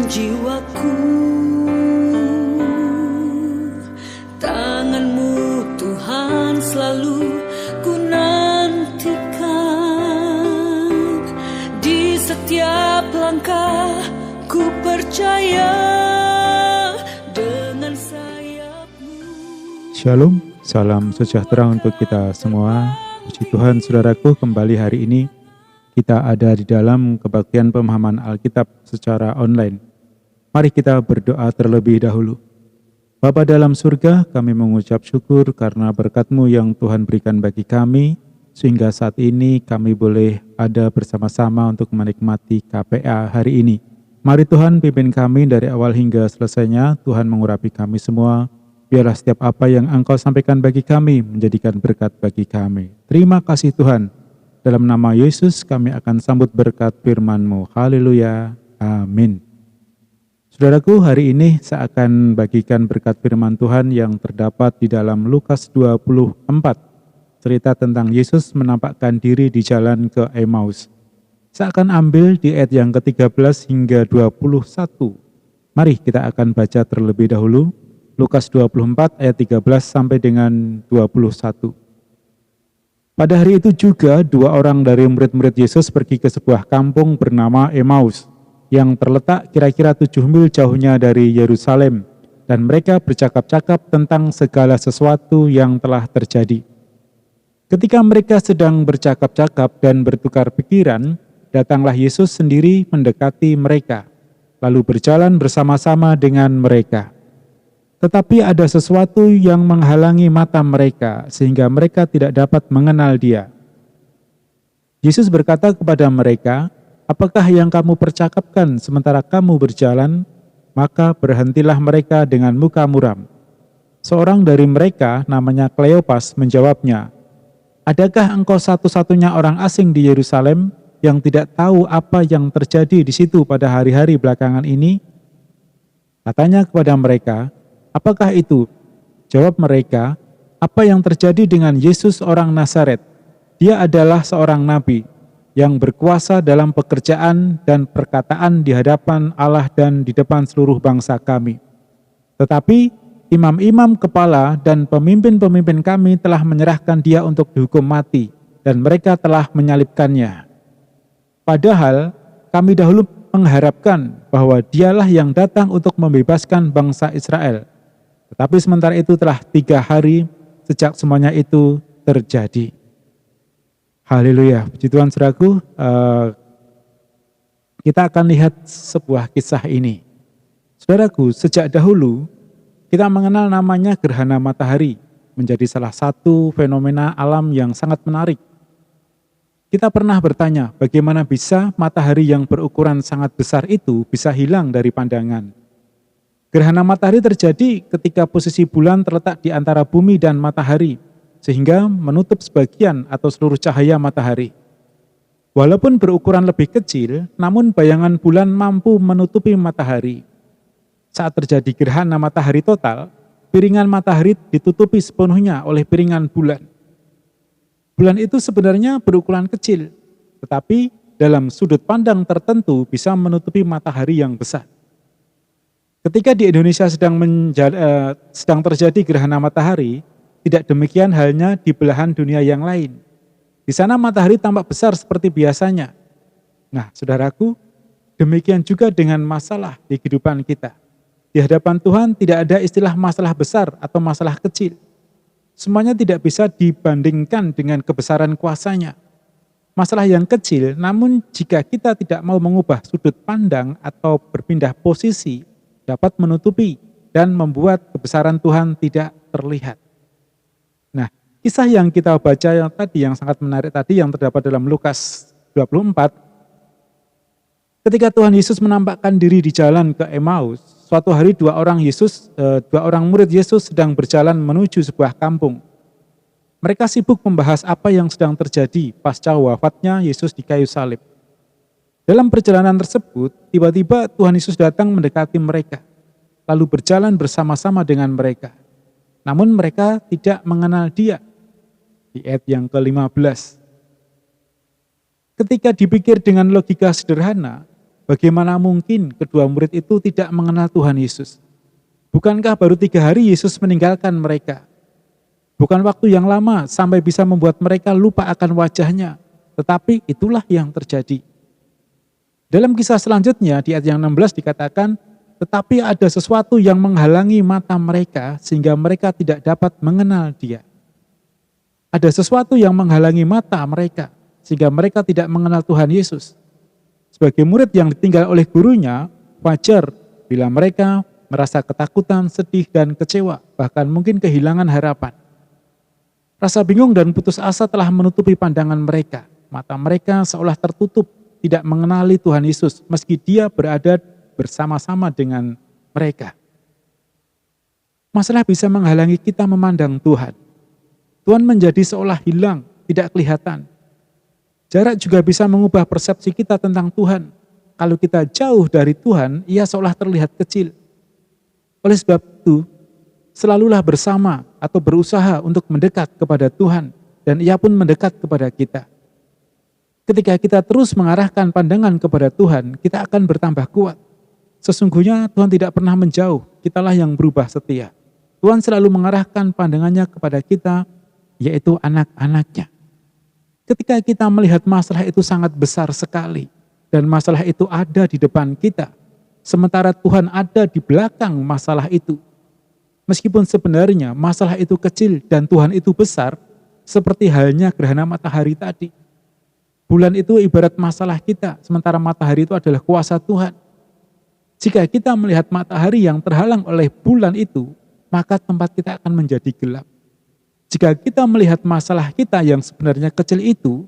jiwaku, tangan-Mu Tuhan selalu ku nantikan. Di setiap langkah ku percaya dengan sayap-Mu. Shalom, salam sejahtera untuk kita semua. Puji Tuhan, saudaraku, kembali hari ini kita ada di dalam kebaktian pemahaman Alkitab secara online. Mari kita berdoa terlebih dahulu. Bapa dalam surga, kami mengucap syukur karena berkat-Mu yang Tuhan berikan bagi kami, sehingga saat ini kami boleh ada bersama-sama untuk menikmati KPA hari ini. Mari Tuhan pimpin kami dari awal hingga selesainya. Tuhan mengurapi kami semua. Biarlah setiap apa yang Engkau sampaikan bagi kami menjadikan berkat bagi kami. Terima kasih Tuhan. Dalam nama Yesus kami akan sambut berkat firman-Mu. Haleluya. Amin. Saudaraku, hari ini saya akan bagikan berkat firman Tuhan yang terdapat di dalam Lukas 24. Cerita tentang Yesus menampakkan diri di jalan ke Emmaus. Saya akan ambil di ayat yang ke-13 hingga 21. Mari kita akan baca terlebih dahulu. Lukas 24 ayat 13 sampai dengan 21. Pada hari itu juga dua orang dari murid-murid Yesus pergi ke sebuah kampung bernama Emmaus yang terletak kira-kira 7 mil jauhnya dari Yerusalem, dan mereka bercakap-cakap tentang segala sesuatu yang telah terjadi. Ketika mereka sedang bercakap-cakap dan bertukar pikiran, datanglah Yesus sendiri mendekati mereka, lalu berjalan bersama-sama dengan mereka. Tetapi ada sesuatu yang menghalangi mata mereka, sehingga mereka tidak dapat mengenal Dia. Yesus berkata kepada mereka, "Apakah yang kamu percakapkan sementara kamu berjalan?" Maka berhentilah mereka dengan muka muram. Seorang dari mereka, namanya Kleopas, menjawabnya, "Adakah engkau satu-satunya orang asing di Yerusalem yang tidak tahu apa yang terjadi di situ pada hari-hari belakangan ini?" Katanya kepada mereka, "Apakah itu?" Jawab mereka, "Apa yang terjadi dengan Yesus orang Nazaret? Dia adalah seorang nabi yang berkuasa dalam pekerjaan dan perkataan di hadapan Allah dan di depan seluruh bangsa kami. Tetapi imam-imam kepala dan pemimpin-pemimpin kami telah menyerahkan Dia untuk dihukum mati, dan mereka telah menyalibkannya. Padahal kami dahulu mengharapkan bahwa Dialah yang datang untuk membebaskan bangsa Israel. Tetapi sementara itu telah 3 hari sejak semuanya itu terjadi." Haleluya. Puji Tuhan, saudaraku. Kita akan lihat sebuah kisah ini. Saudaraku, sejak dahulu kita mengenal namanya gerhana matahari, menjadi salah satu fenomena alam yang sangat menarik. Kita pernah bertanya, bagaimana bisa matahari yang berukuran sangat besar itu bisa hilang dari pandangan? Gerhana matahari terjadi ketika posisi bulan terletak di antara bumi dan matahari, sehingga menutup sebagian atau seluruh cahaya matahari. Walaupun berukuran lebih kecil, namun bayangan bulan mampu menutupi matahari. Saat terjadi gerhana matahari total, piringan matahari ditutupi sepenuhnya oleh piringan bulan. Bulan itu sebenarnya berukuran kecil, tetapi dalam sudut pandang tertentu bisa menutupi matahari yang besar. Ketika di Indonesia sedang terjadi gerhana matahari, tidak demikian halnya di belahan dunia yang lain. Di sana matahari tampak besar seperti biasanya. Nah, saudaraku, demikian juga dengan masalah di kehidupan kita. Di hadapan Tuhan tidak ada istilah masalah besar atau masalah kecil. Semuanya tidak bisa dibandingkan dengan kebesaran kuasa-Nya. Masalah yang kecil, namun jika kita tidak mau mengubah sudut pandang atau berpindah posisi, dapat menutupi dan membuat kebesaran Tuhan tidak terlihat. Nah, kisah yang kita baca yang sangat menarik tadi yang terdapat dalam Lukas 24, ketika Tuhan Yesus menampakkan diri di jalan ke Emmaus, suatu hari dua orang murid Yesus sedang berjalan menuju sebuah kampung. Mereka sibuk membahas apa yang sedang terjadi pasca wafatnya Yesus di kayu salib. Dalam perjalanan tersebut, tiba-tiba Tuhan Yesus datang mendekati mereka, lalu berjalan bersama-sama dengan mereka. Namun mereka tidak mengenal Dia. Di ayat yang ke-15. Ketika dipikir dengan logika sederhana, Bagaimana mungkin kedua murid itu tidak mengenal Tuhan Yesus? Bukankah baru 3 hari Yesus meninggalkan mereka? Bukan waktu yang lama sampai bisa membuat mereka lupa akan wajahnya. Tetapi itulah yang terjadi. Dalam kisah selanjutnya di ayat yang 16 dikatakan, tetapi ada sesuatu yang menghalangi mata mereka sehingga mereka tidak dapat mengenal Dia. Ada sesuatu yang menghalangi mata mereka sehingga mereka tidak mengenal Tuhan Yesus. Sebagai murid yang ditinggal oleh gurunya, wajar bila mereka merasa ketakutan, sedih, dan kecewa, bahkan mungkin kehilangan harapan. Rasa bingung dan putus asa telah menutupi pandangan mereka. Mata mereka seolah tertutup, tidak mengenali Tuhan Yesus, meski Dia berada bersama-sama dengan mereka. Masalah bisa menghalangi kita memandang Tuhan. Tuhan menjadi seolah hilang, tidak kelihatan. Jarak juga bisa mengubah persepsi kita tentang Tuhan. Kalau kita jauh dari Tuhan, Ia seolah terlihat kecil. Oleh sebab itu, selalulah bersama atau berusaha untuk mendekat kepada Tuhan, dan Ia pun mendekat kepada kita. Ketika kita terus mengarahkan pandangan kepada Tuhan, kita akan bertambah kuat. Sesungguhnya Tuhan tidak pernah menjauh, kitalah yang berubah setia. Tuhan selalu mengarahkan pandangannya kepada kita, yaitu anak-anaknya. Ketika kita melihat masalah itu sangat besar sekali, dan masalah itu ada di depan kita, sementara Tuhan ada di belakang masalah itu. Meskipun sebenarnya masalah itu kecil dan Tuhan itu besar, seperti halnya gerhana matahari tadi. Bulan itu ibarat masalah kita, sementara matahari itu adalah kuasa Tuhan. Jika kita melihat matahari yang terhalang oleh bulan itu, maka tempat kita akan menjadi gelap. Jika kita melihat masalah kita yang sebenarnya kecil itu,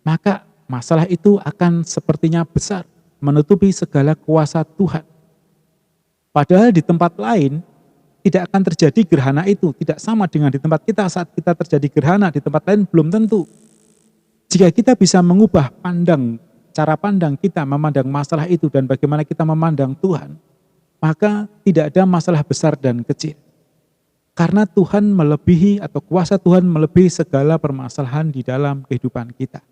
maka masalah itu akan sepertinya besar, menutupi segala kuasa Tuhan. Padahal di tempat lain, tidak akan terjadi gerhana itu, tidak sama dengan di tempat kita saat kita terjadi gerhana, di tempat lain belum tentu. Jika kita bisa mengubah cara pandang kita memandang masalah itu dan bagaimana kita memandang Tuhan, maka tidak ada masalah besar dan kecil. Karena Tuhan melebihi atau kuasa Tuhan melebihi segala permasalahan di dalam kehidupan kita.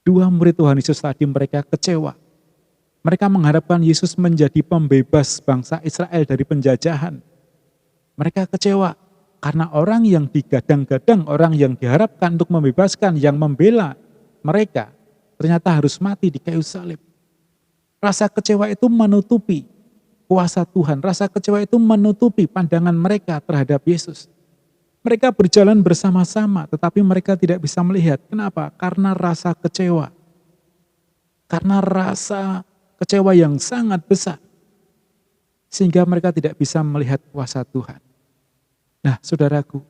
2 murid Tuhan Yesus tadi mereka kecewa. Mereka mengharapkan Yesus menjadi pembebas bangsa Israel dari penjajahan. Mereka kecewa karena orang yang digadang-gadang, orang yang diharapkan untuk membebaskan, yang membela mereka, ternyata harus mati di kayu salib. Rasa kecewa itu menutupi kuasa Tuhan. Rasa kecewa itu menutupi pandangan mereka terhadap Yesus. Mereka berjalan bersama-sama, tetapi mereka tidak bisa melihat. Kenapa? Karena rasa kecewa. Karena rasa kecewa yang sangat besar. Sehingga mereka tidak bisa melihat kuasa Tuhan. Nah, saudaraku,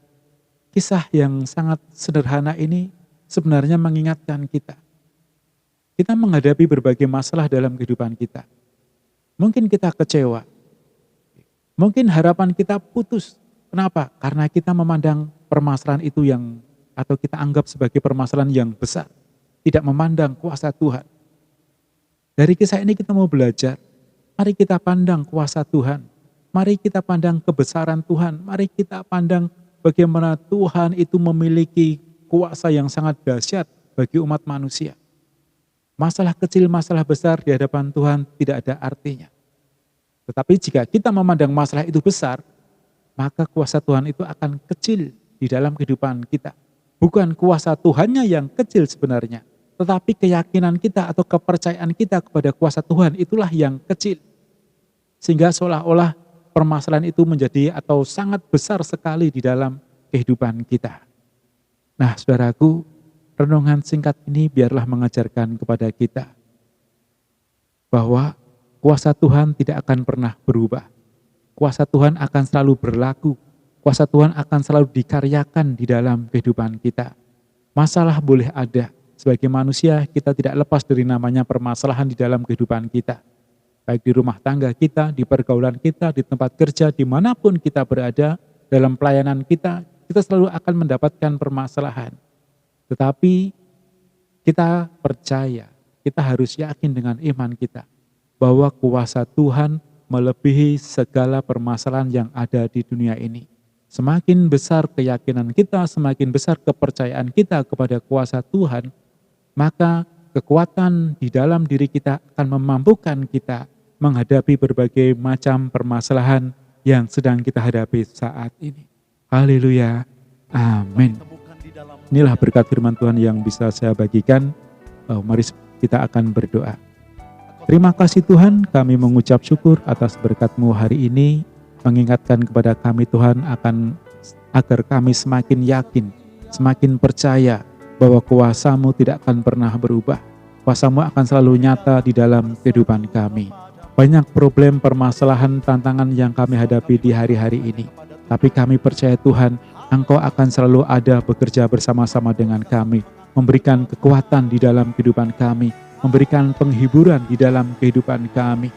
kisah yang sangat sederhana ini sebenarnya mengingatkan kita. Kita menghadapi berbagai masalah dalam kehidupan kita. Mungkin kita kecewa. Mungkin harapan kita putus. Kenapa? Karena kita memandang permasalahan itu atau kita anggap sebagai permasalahan yang besar. Tidak memandang kuasa Tuhan. Dari kisah ini kita mau belajar. Mari kita pandang kuasa Tuhan. Mari kita pandang kebesaran Tuhan. Mari kita pandang bagaimana Tuhan itu memiliki kuasa yang sangat dahsyat bagi umat manusia. Masalah kecil, masalah besar di hadapan Tuhan tidak ada artinya. Tetapi jika kita memandang masalah itu besar, maka kuasa Tuhan itu akan kecil di dalam kehidupan kita. Bukan kuasa Tuhannya yang kecil sebenarnya, tetapi keyakinan kita atau kepercayaan kita kepada kuasa Tuhan itulah yang kecil. Sehingga seolah-olah permasalahan itu menjadi atau sangat besar sekali di dalam kehidupan kita. Nah, saudaraku, renungan singkat ini biarlah mengajarkan kepada kita bahwa kuasa Tuhan tidak akan pernah berubah. Kuasa Tuhan akan selalu berlaku. Kuasa Tuhan akan selalu dikaryakan di dalam kehidupan kita. Masalah boleh ada. Sebagai manusia kita tidak lepas dari namanya permasalahan di dalam kehidupan kita. Baik di rumah tangga kita, di pergaulan kita, di tempat kerja, dimanapun kita berada, dalam pelayanan kita selalu akan mendapatkan permasalahan. Tetapi kita percaya, kita harus yakin dengan iman kita, bahwa kuasa Tuhan melebihi segala permasalahan yang ada di dunia ini. Semakin besar keyakinan kita, semakin besar kepercayaan kita kepada kuasa Tuhan, maka kekuatan di dalam diri kita akan memampukan kita menghadapi berbagai macam permasalahan yang sedang kita hadapi saat ini. Haleluya. Amin. Inilah berkat firman Tuhan yang bisa saya bagikan. Mari kita akan berdoa. Terima kasih Tuhan, kami mengucap syukur atas berkat-Mu hari ini, mengingatkan kepada kami Tuhan agar kami semakin yakin, semakin percaya bahwa kuasa-Mu tidak akan pernah berubah. Kuasa-Mu akan selalu nyata di dalam kehidupan kami. Banyak problem, permasalahan, tantangan yang kami hadapi di hari-hari ini. Tapi kami percaya Tuhan, Engkau akan selalu ada bekerja bersama-sama dengan kami, memberikan kekuatan di dalam kehidupan kami, memberikan penghiburan di dalam kehidupan kami,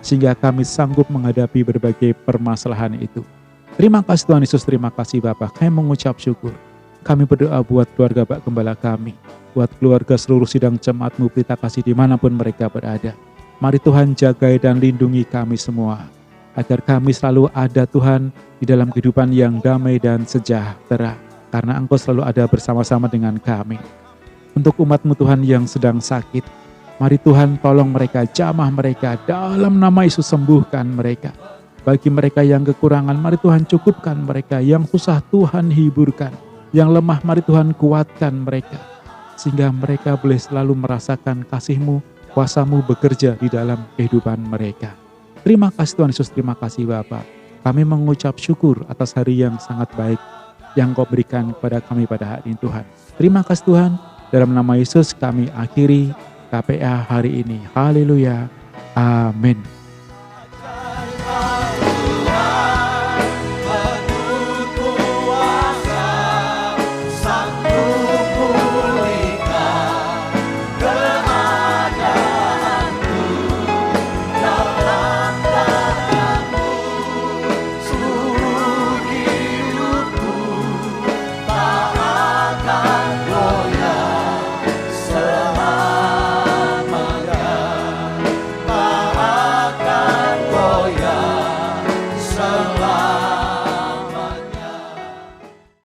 sehingga kami sanggup menghadapi berbagai permasalahan itu. Terima kasih Tuhan Yesus, terima kasih Bapa. Kami mengucap syukur. Kami berdoa buat keluarga Pak Gembala kami, buat keluarga seluruh sidang jemaat-Mu pelita kasih dimanapun mereka berada. Mari Tuhan jagai dan lindungi kami semua, agar kami selalu ada Tuhan di dalam kehidupan yang damai dan sejahtera, karena Engkau selalu ada bersama-sama dengan kami. Untuk umat-Mu Tuhan yang sedang sakit, mari Tuhan tolong mereka, jamah mereka, dalam nama Yesus sembuhkan mereka. Bagi mereka yang kekurangan, mari Tuhan cukupkan mereka. Yang susah Tuhan hiburkan, yang lemah mari Tuhan kuatkan mereka, sehingga mereka boleh selalu merasakan kasih-Mu, kuasa-Mu bekerja di dalam kehidupan mereka. Terima kasih Tuhan Yesus, terima kasih Bapa. Kami mengucap syukur atas hari yang sangat baik yang Kau berikan kepada kami pada hari ini Tuhan. Terima kasih Tuhan, dalam nama Yesus kami akhiri KPA hari ini. Haleluya. Amin.